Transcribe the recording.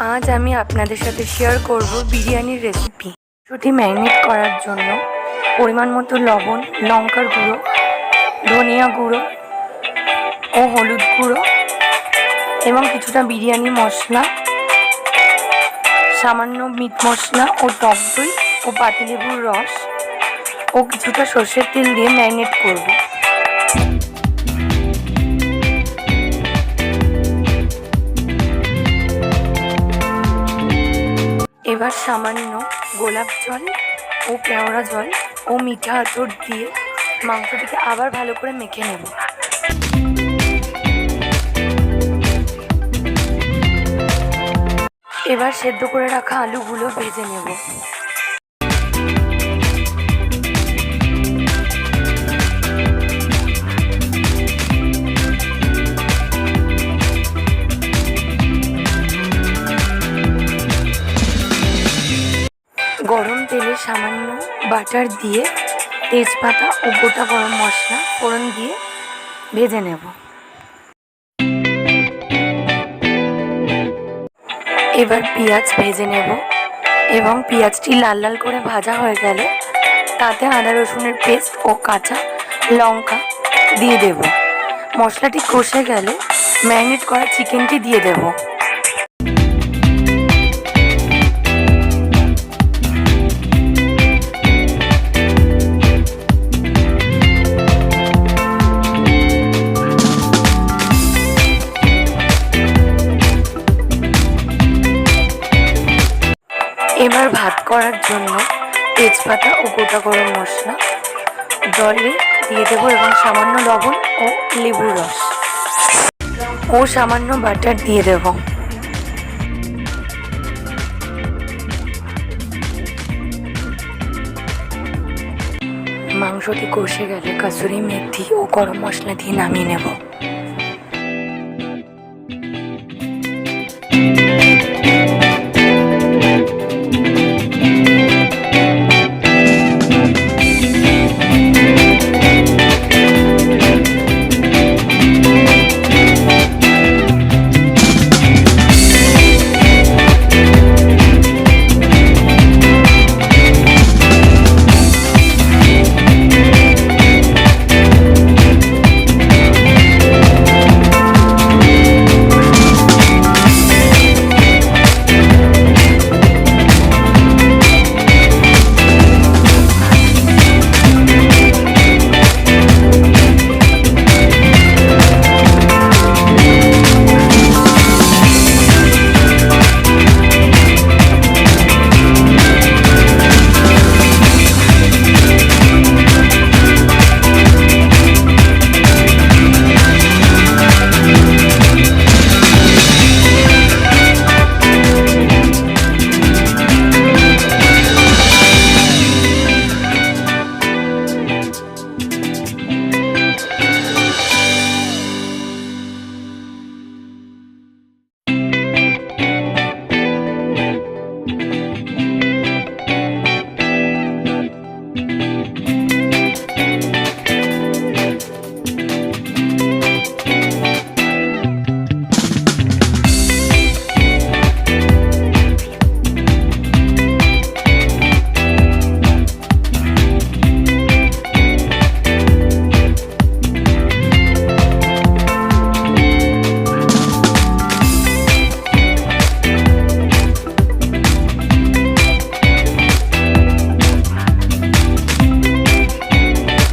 আজ আমি আপনাদের সাথে শেয়ার করব বিরিয়ানির রেসিপি। মাংসটি ম্যারিনেট করার জন্য পরিমাণ মতো লবণ, লঙ্কার গুঁড়ো, ধনিয়া গুঁড়ো ও হলুদ গুঁড়ো এবং কিছুটা বিরিয়ানি মশলা, সামান্য মিট মশলা ও টক দই ও পাতিলেবুর রস ও কিছুটা সর্ষের তেল দিয়ে ম্যারিনেট করব। এবার সামান্য গোলাপ জল ও কেওড়া জল ও মিঠা আতর দিয়ে মাংসটিকে আবার ভালো করে মেখে নেব। এবার সেদ্ধ করে রাখা আলুগুলো ভেজে নেব। গরম তেলে সামান্য বাটার দিয়ে তেজপাতা ও গোটা গরম মশলা ফোড়ন দিয়ে ভেজে নেব। এবার পেঁয়াজ ভেজে নেব এবং পেঁয়াজটি লাল লাল করে ভাজা হয়ে গেলে তাতে আদা রসুনের পেস্ট ও কাঁচা লঙ্কা দিয়ে দেব। মশলাটি কষে গেলে ম্যারিনেট করা চিকেনটি দিয়ে দেব। এবার ভাত করার জন্য তেজপাতা ও গোটা গরম মশলা জলে দিয়ে দেবো এবং সামান্য লবণ ও লেবুর রস ও সামান্য বাটার দিয়ে দেব। মাংসটি কষে গেলে কাসুরি মেথি ও গরম মশলা দিয়ে নামিয়ে নেব।